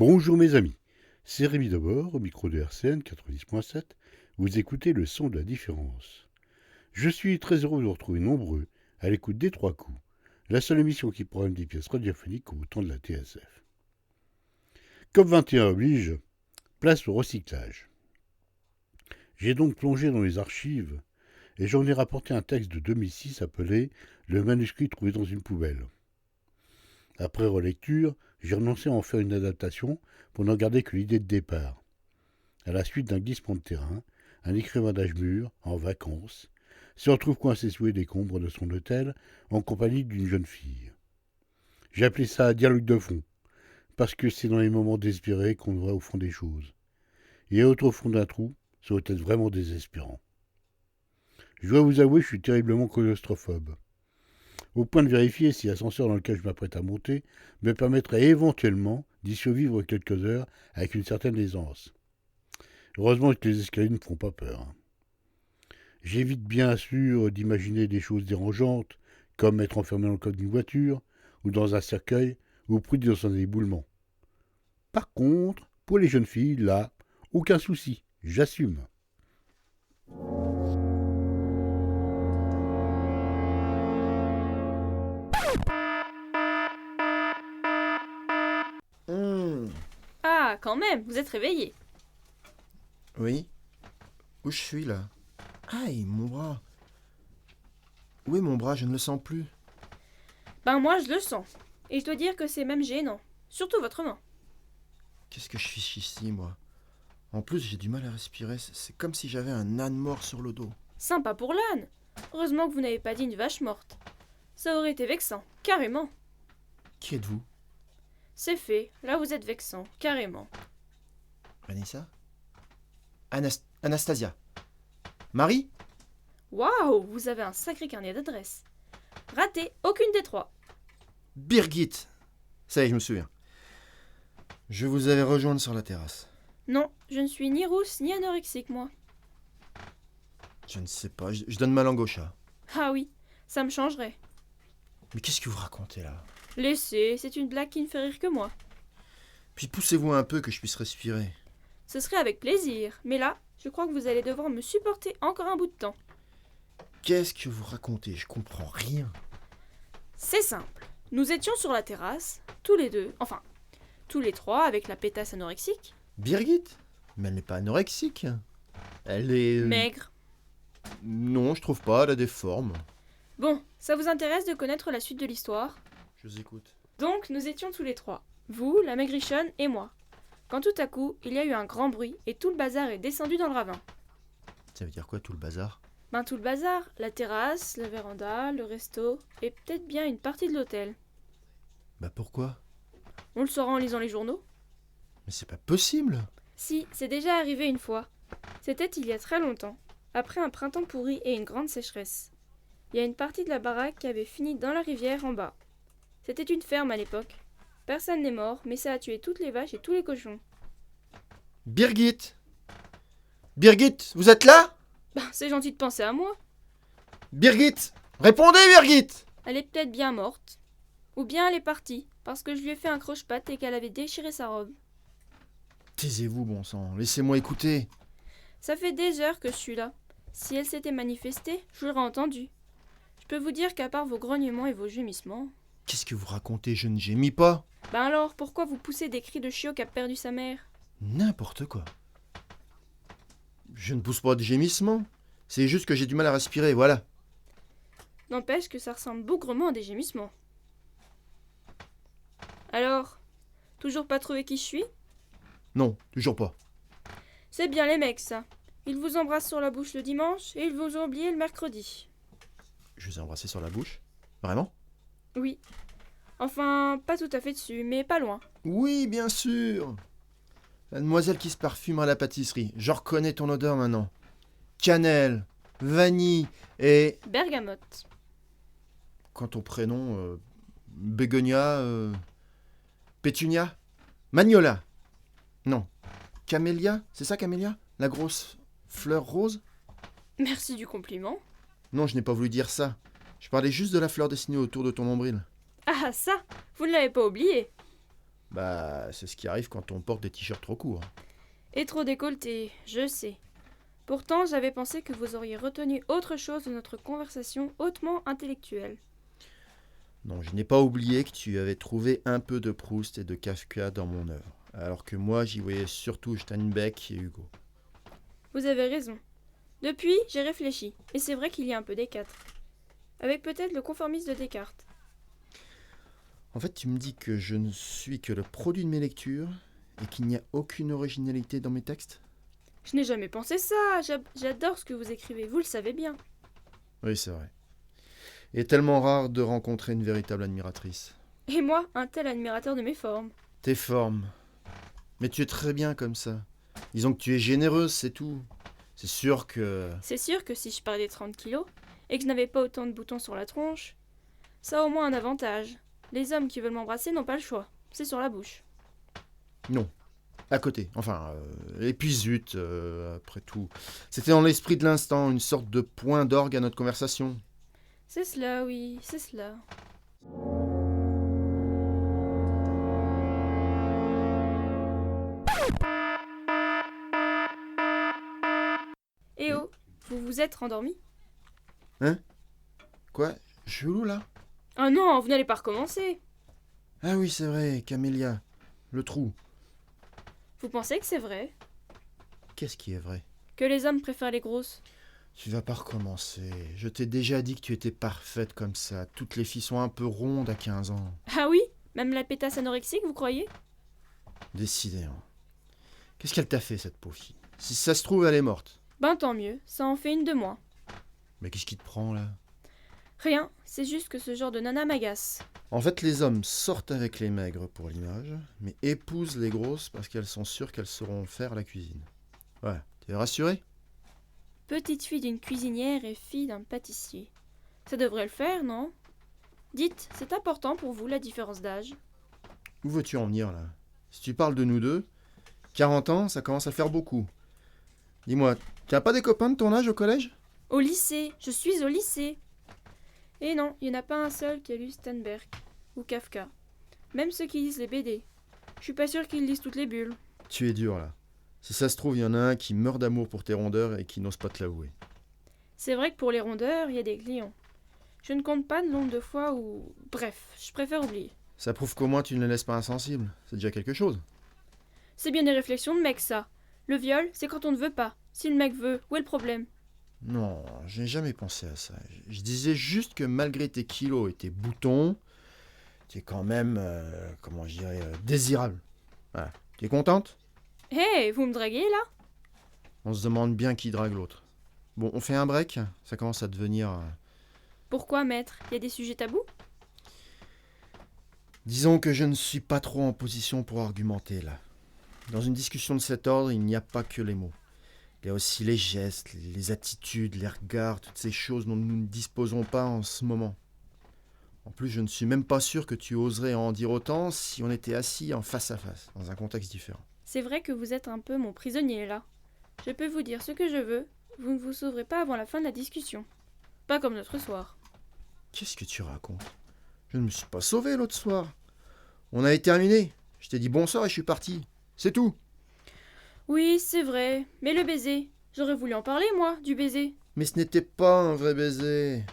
Bonjour mes amis, c'est Rémi d'abord, au micro de RCN 90.7, vous écoutez le son de la différence. Je suis très heureux de vous retrouver nombreux à l'écoute des trois coups, la seule émission qui programme des pièces radiophoniques au temps de la TSF. COP21 oblige, place au recyclage. J'ai donc plongé dans les archives et j'en ai rapporté un texte de 2006 appelé « Le manuscrit trouvé dans une poubelle ». Après relecture, j'ai renoncé à en faire une adaptation pour n'en garder que l'idée de départ. À la suite d'un glissement de terrain, un écrivain d'âge mûr, en vacances, se retrouve coincé sous les décombres de son hôtel en compagnie d'une jeune fille. J'ai appelé ça dialogue de fond, parce que c'est dans les moments désespérés qu'on voit au fond des choses. Et être au fond d'un trou, ça doit être vraiment désespérant. Je dois vous avouer, je suis terriblement claustrophobe. Au point de vérifier si l'ascenseur dans lequel je m'apprête à monter me permettrait éventuellement d'y survivre quelques heures avec une certaine aisance. Heureusement que les escaliers ne me font pas peur. J'évite bien sûr d'imaginer des choses dérangeantes, comme être enfermé dans le coffre d'une voiture, ou dans un cercueil, ou pris dans un éboulement. Par contre, pour les jeunes filles, là, aucun souci, j'assume. Ah, quand même, vous êtes réveillé. Oui. Où je suis là? Aïe, mon bras. Où est mon bras? Je ne le sens plus. Ben moi, je le sens. Et je dois dire que c'est même gênant. Surtout votre main. Qu'est-ce que je fiche ici, moi? En plus, j'ai du mal à respirer. C'est comme si j'avais un âne mort sur le dos. Sympa pour l'âne. Heureusement que vous n'avez pas dit une vache morte. Ça aurait été vexant, carrément. Qui êtes-vous? C'est fait, là vous êtes vexant, carrément. Vanessa? Anastasia? Marie? Waouh, vous avez un sacré carnet d'adresses. Raté, aucune des trois. Birgit! Ça y est, je me souviens. Je vous avais rejointe sur la terrasse. Non, je ne suis ni rousse ni anorexique, moi. Je ne sais pas, je donne ma langue au chat. Ah oui, ça me changerait. Mais qu'est-ce que vous racontez là? Laissez, c'est une blague qui ne fait rire que moi. Puis poussez-vous un peu que je puisse respirer. Ce serait avec plaisir, mais là, je crois que vous allez devoir me supporter encore un bout de temps. Qu'est-ce que vous racontez? Je comprends rien. C'est simple. Nous étions sur la terrasse, tous les deux, enfin, tous les trois avec la pétasse anorexique. Birgit? Mais elle n'est pas anorexique. Elle est... Maigre. Non, je trouve pas, elle a des formes. Bon, ça vous intéresse de connaître la suite de l'histoire? Je vous écoute. Donc, nous étions tous les trois. Vous, la maigrichonne et moi. Quand tout à coup, il y a eu un grand bruit et tout le bazar est descendu dans le ravin. Ça veut dire quoi tout le bazar? Ben tout le bazar, la terrasse, la véranda, le resto et peut-être bien une partie de l'hôtel. Bah pourquoi? On le saura en lisant les journaux. Mais c'est pas possible. Si, c'est déjà arrivé une fois. C'était il y a très longtemps, après un printemps pourri et une grande sécheresse. Il y a une partie de la baraque qui avait fini dans la rivière en bas. C'était une ferme à l'époque. Personne n'est mort, mais ça a tué toutes les vaches et tous les cochons. Birgit! Birgit, vous êtes là? Ben, c'est gentil de penser à moi. Birgit! Répondez, Birgit! Elle est peut-être bien morte. Ou bien elle est partie, parce que je lui ai fait un croche-patte et qu'elle avait déchiré sa robe. Taisez-vous, bon sang, laissez-moi écouter. Ça fait des heures que je suis là. Si elle s'était manifestée, je l'aurais entendue. Je peux vous dire qu'à part vos grognements et vos gémissements... Qu'est-ce que vous racontez? Je ne gémis pas. Ben alors, pourquoi vous poussez des cris de chiot qui a perdu sa mère? N'importe quoi. Je ne pousse pas de gémissements. C'est juste que j'ai du mal à respirer, voilà. N'empêche que ça ressemble bougrement à des gémissements. Alors, toujours pas trouvé qui je suis? Non, toujours pas. C'est bien les mecs, ça. Ils vous embrassent sur la bouche le dimanche et ils vous ont oublié le mercredi. Je vous ai embrassé sur la bouche? Vraiment? Oui. Enfin, pas tout à fait dessus, mais pas loin. Oui, bien sûr. La demoiselle qui se parfume à la pâtisserie. Je reconnais ton odeur maintenant. Cannelle, vanille et... Bergamote. Quant au prénom, Bégonia, Pétunia, Magnolia. Non, Camélia, c'est ça Camélia? La grosse fleur rose? Merci du compliment. Non, je n'ai pas voulu dire ça. Je parlais juste de la fleur dessinée autour de ton nombril. Ah ça, vous ne l'avez pas oublié. Bah, c'est ce qui arrive quand on porte des t-shirts trop courts. Et trop décolleté, je sais. Pourtant, j'avais pensé que vous auriez retenu autre chose de notre conversation hautement intellectuelle. Non, je n'ai pas oublié que tu avais trouvé un peu de Proust et de Kafka dans mon œuvre, alors que moi j'y voyais surtout Steinbeck et Hugo. Vous avez raison. Depuis, j'ai réfléchi, et c'est vrai qu'il y a un peu des quatre. Avec peut-être le conformisme de Descartes. En fait, tu me dis que je ne suis que le produit de mes lectures et qu'il n'y a aucune originalité dans mes textes? Je n'ai jamais pensé ça, j'adore ce que vous écrivez, vous le savez bien. Oui, c'est vrai. Et tellement rare de rencontrer une véritable admiratrice. Et moi, un tel admirateur de mes formes. Tes formes. Mais tu es très bien comme ça. Disons que tu es généreuse, c'est tout. C'est sûr que... C'est sûr que si je perdais 30 kilos, et que je n'avais pas autant de boutons sur la tronche, ça a au moins un avantage. Les hommes qui veulent m'embrasser n'ont pas le choix, c'est sur la bouche. Non. À côté. Enfin, et puis zut, après tout. C'était dans l'esprit de l'instant, une sorte de point d'orgue à notre conversation. C'est cela, oui, c'est cela. Eh oh, vous vous êtes rendormi? Quoi? Je suis où là? Ah non, vous n'allez pas recommencer. Ah oui, c'est vrai, Camélia. Le trou. Vous pensez que c'est vrai? Qu'est-ce qui est vrai? Que les hommes préfèrent les grosses? Tu vas pas recommencer. Je t'ai déjà dit que tu étais parfaite comme ça. Toutes les filles sont un peu rondes à 15 ans. Ah oui? Même la pétasse anorexique, vous croyez? Décidément. Qu'est-ce qu'elle t'a fait, cette pauvre fille? Si ça se trouve, elle est morte. Ben tant mieux, ça en fait une de moins. Mais qu'est-ce qui te prend, là? Rien, c'est juste que ce genre de nana m'agace. En fait, les hommes sortent avec les maigres pour l'image, mais épousent les grosses parce qu'elles sont sûres qu'elles sauront faire la cuisine. Ouais, t'es rassuré? Petite fille d'une cuisinière et fille d'un pâtissier. Ça devrait le faire, non? Dites, c'est important pour vous la différence d'âge? Où veux-tu en venir, là? Si tu parles de nous deux, 40 ans, ça commence à faire beaucoup. Dis-moi, tu n'as pas des copains de ton âge au collège? Au lycée, je suis au lycée. Et non, il n'y en a pas un seul qui a lu Steinbeck ou Kafka. Même ceux qui lisent les BD. Je suis pas sûre qu'ils lisent toutes les bulles. Tu es dur, là. Si ça se trouve, il y en a un qui meurt d'amour pour tes rondeurs et qui n'ose pas te l'avouer. C'est vrai que pour les rondeurs, il y a des clients. Je ne compte pas le nombre de fois où... Bref, je préfère oublier. Ça prouve qu'au moins tu ne les laisses pas insensibles. C'est déjà quelque chose. C'est bien des réflexions de mec, ça. Le viol, c'est quand on ne veut pas. Si le mec veut, où est le problème? Non, je n'ai jamais pensé à ça. Je disais juste que malgré tes kilos et tes boutons, tu es quand même, comment je dirais, désirable. Voilà. Tu es contente? Hé, vous me draguez, là? On se demande bien qui drague l'autre. Bon, on fait un break? Ça commence à devenir... Pourquoi, maître? Il y a des sujets tabous? Disons que je ne suis pas trop en position pour argumenter, là. Dans une discussion de cet ordre, il n'y a pas que les mots. Il y a aussi les gestes, les attitudes, les regards, toutes ces choses dont nous ne disposons pas en ce moment. En plus, je ne suis même pas sûr que tu oserais en dire autant si on était assis en face à face, dans un contexte différent. C'est vrai que vous êtes un peu mon prisonnier, là. Je peux vous dire ce que je veux, vous ne vous sauverez pas avant la fin de la discussion. Pas comme notre soir. Qu'est-ce que tu racontes? Je ne me suis pas sauvé l'autre soir. On avait terminé. Je t'ai dit bonsoir et je suis parti. C'est tout. Oui, c'est vrai, mais le baiser. J'aurais voulu en parler, moi, du baiser. Mais ce n'était pas un vrai baiser.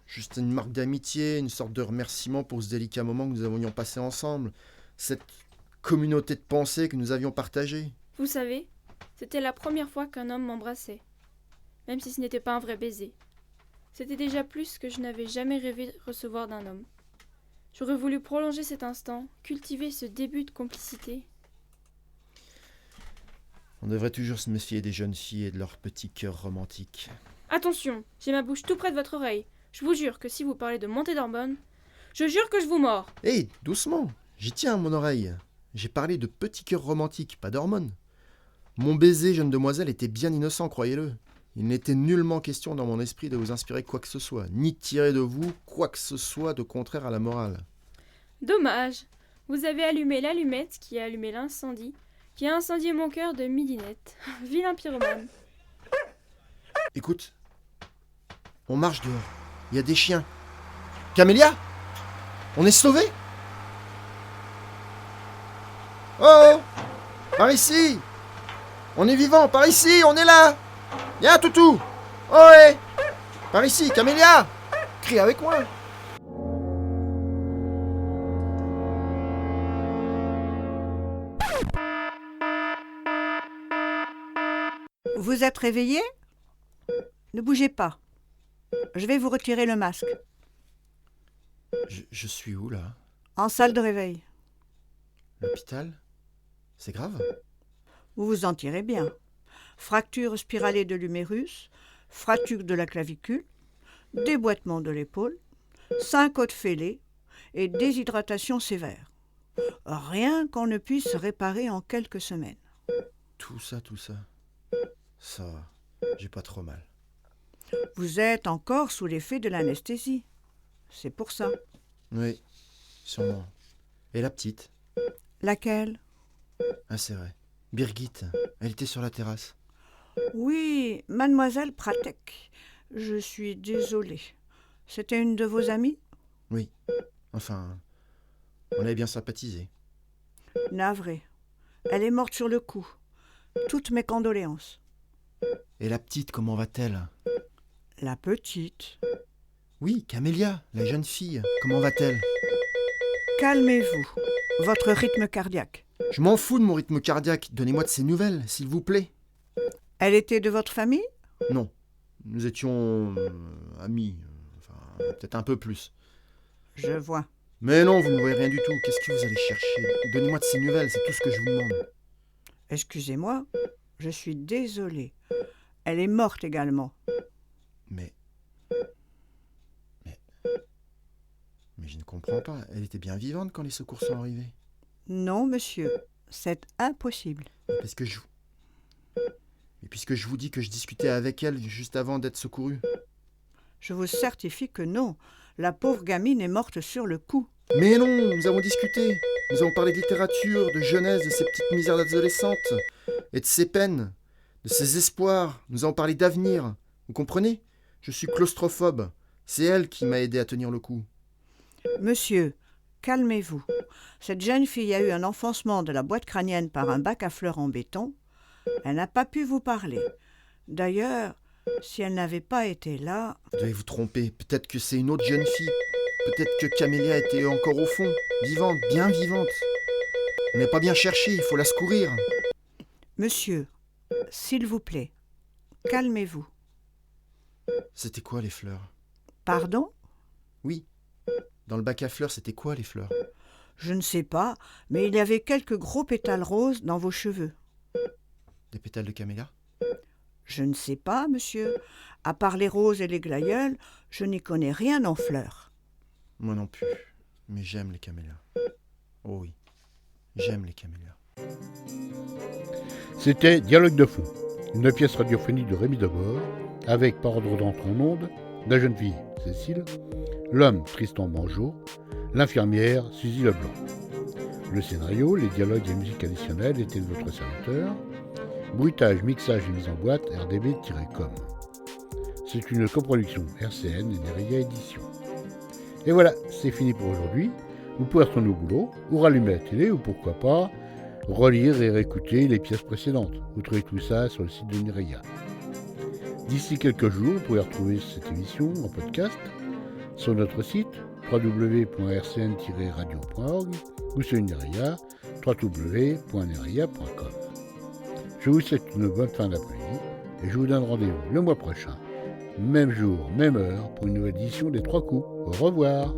Juste une marque d'amitié, une sorte de remerciement pour ce délicat moment que nous avions passé ensemble. Cette communauté de pensée que nous avions partagée. Vous savez, c'était la première fois qu'un homme m'embrassait. Même si ce n'était pas un vrai baiser. C'était déjà plus que je n'avais jamais rêvé recevoir d'un homme. J'aurais voulu prolonger cet instant, cultiver ce début de complicité. On devrait toujours se méfier des jeunes filles et de leurs petits cœurs romantiques. Attention, j'ai ma bouche tout près de votre oreille. Je vous jure que si vous parlez de montée d'hormones, je jure que je vous mords. Hé, doucement, j'y tiens à mon oreille. J'ai parlé de petits cœurs romantiques, pas d'hormones. Mon baiser, jeune demoiselle, était bien innocent, croyez-le. Il n'était nullement question dans mon esprit de vous inspirer quoi que ce soit, ni de tirer de vous quoi que ce soit de contraire à la morale. Dommage. Vous avez allumé l'allumette qui a allumé l'incendie, qui a incendié mon cœur de midinette. Vilain pyromane. Écoute, on marche dehors. Il y a des chiens. Camélia, on est sauvés? Oh! Par ici! On est vivant, par ici, on est là! Viens, toutou! Oh, ouais! Par ici, Camélia! Crie avec moi! Vous êtes réveillé? Ne bougez pas. Je vais vous retirer le masque. Je suis où, là? En salle de réveil. L'hôpital? C'est grave? Vous vous en tirez bien. Fracture spiralée de l'humérus, fracture de la clavicule, déboîtement de l'épaule, 5 côtes fêlées et déshydratation sévère. Rien qu'on ne puisse réparer en quelques semaines. Tout ça. Ça va, j'ai pas trop mal. Vous êtes encore sous l'effet de l'anesthésie. C'est pour ça. Oui, sûrement. Et la petite? Laquelle? Ah, c'est vrai. Birgit, elle était sur la terrasse. Oui, mademoiselle Pratek. Je suis désolée. C'était une de vos amies? Oui, enfin, on avait bien sympathisé. Navrée. Elle est morte sur le coup. Toutes mes condoléances. Et la petite, comment va-t-elle? La petite. Oui, Camélia, la jeune fille, comment va-t-elle? Calmez-vous. Votre rythme cardiaque. Je m'en fous de mon rythme cardiaque, donnez-moi de ses nouvelles, s'il vous plaît. Elle était de votre famille? Non, nous étions amis, enfin, peut-être un peu plus. Je vois. Mais non, vous ne voyez rien du tout, qu'est-ce que vous allez chercher? Donnez-moi de ses nouvelles, c'est tout ce que je vous demande. Excusez-moi, je suis désolée. Elle est morte également. Mais je ne comprends pas, elle était bien vivante quand les secours sont arrivés. Non, monsieur, c'est impossible. Mais puisque je vous dis que je discutais avec elle juste avant d'être secouru. Je vous certifie que non. La pauvre gamine est morte sur le coup. Mais non, nous avons discuté. Nous avons parlé de littérature, de jeunesse, de ses petites misères d'adolescente, et de ses peines, de ses espoirs. Nous avons parlé d'avenir. Vous comprenez? Je suis claustrophobe. C'est elle qui m'a aidé à tenir le coup. Monsieur, calmez-vous. Cette jeune fille a eu un enfoncement de la boîte crânienne par un bac à fleurs en béton. Elle n'a pas pu vous parler. D'ailleurs, si elle n'avait pas été là... Vous devez vous tromper. Peut-être que c'est une autre jeune fille. Peut-être que Camélia était encore au fond. Vivante, bien vivante. On n'est pas bien cherché, il faut la secourir. Monsieur, s'il vous plaît, calmez-vous. C'était quoi les fleurs? Pardon? Oui. Dans le bac à fleurs, c'était quoi les fleurs? Je ne sais pas, mais il y avait quelques gros pétales roses dans vos cheveux. Des pétales de camélia? Je ne sais pas, monsieur. À part les roses et les glaïeuls, je n'y connais rien en fleurs. Moi non plus, mais j'aime les camélias. Oh oui, j'aime les camélias. C'était Dialogue de fond, une pièce radiophonique de Rémi Debord, avec par ordre d'entrée en onde, la jeune fille Cécile, l'homme Tristan Banjot, l'infirmière Suzy Leblanc. Le scénario, les dialogues et musiques additionnelles étaient de votre serviteur. Bruitage, mixage et mise en boîte rdb-com. C'est une coproduction RCN et Neria Édition. Et voilà, c'est fini pour aujourd'hui. Vous pouvez retourner au boulot, ou rallumer la télé, ou pourquoi pas, relire et réécouter les pièces précédentes. Vous trouvez tout ça sur le site de Neria. D'ici quelques jours, vous pouvez retrouver cette émission en podcast sur notre site www.rcn-radio.org ou sur Neria, www.neria.com. Je vous souhaite une bonne fin d'après-midi et je vous donne rendez-vous le mois prochain, même jour, même heure, pour une nouvelle édition des 3 coups. Au revoir.